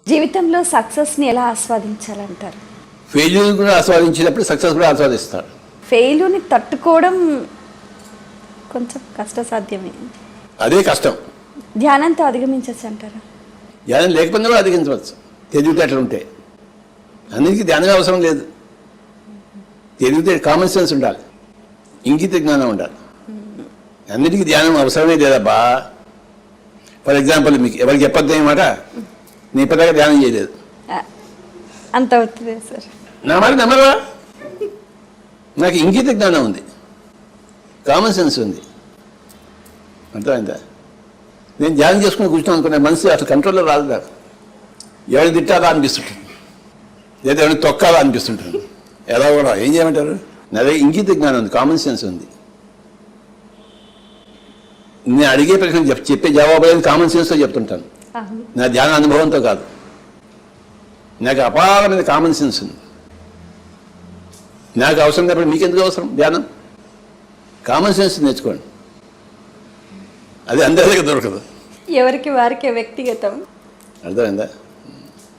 జీవితంలో సక్సెస్ని ఎలా ఆస్వాదించాలంటారు? ఫెయిల్యూర్ కూడా ఆస్వాదించినప్పుడు సక్సెస్ కూడా ఆస్వాదిస్తాడు. ఫెయిల్యూర్ని తట్టుకోవడం కొంచెం కష్టసాధ్యమే. అదే కష్టం. ధ్యానంతో అధిగమించవచ్చు అంటారా? ధ్యానం లేకపోయినా కూడా అధిగమించవచ్చు, తెలివితేటలు ఉంటే. అన్నిటికీ ధ్యానం అవసరం లేదు. తెలివితే కామన్ సెన్స్ ఉండాలి, ఇంగిత జ్ఞానం ఉండాలి. అన్నిటికీ ధ్యానం అవసరమే లేదబ్బా. ఫర్ ఎగ్జాంపుల్, మీకు ఎవరికి చెప్పొద్దు అన్నమాట, నీ ఇప్పటిదాకా ధ్యానం చేయలేదు అంత అవుతుంది సార్. నా మాట నమ్మరా? నాకు ఇంగిత జ్ఞానం ఉంది, కామన్ సెన్స్ ఉంది, అర్థమైందా? నేను ధ్యానం చేసుకుని కూర్చున్నాను అనుకునే మనసు అసలు కంట్రోల్లో రాదు. నాకు ఎవరిని తిట్టాలా అనిపిస్తుంటుంది, లేదా ఎవరిని తొక్కాలా అనిపిస్తుంటుంది. ఎలా కూడా ఏం చేయమంటారు? నా దగ్గర ఇంగిత జ్ఞానం ఉంది, కామన్ సెన్స్ ఉంది. నేను అడిగే ప్రశ్న చెప్పే జవాబు అనేది కామన్ సెన్స్తో చెప్తుంటాను, నా ధ్యాన అనుభవంతో కాదు. నాకు అపారమైన కామన్ సెన్స్ ఉంది. నాకు అవసరం లేకపోతే మీకెందుకు అవసరం ధ్యానం? కామన్ సెన్స్ నేర్చుకోండి, అది అందరి దగ్గర దొరకదు, ఎవరికి వారికే వ్యక్తిగతం. అర్థమైందా?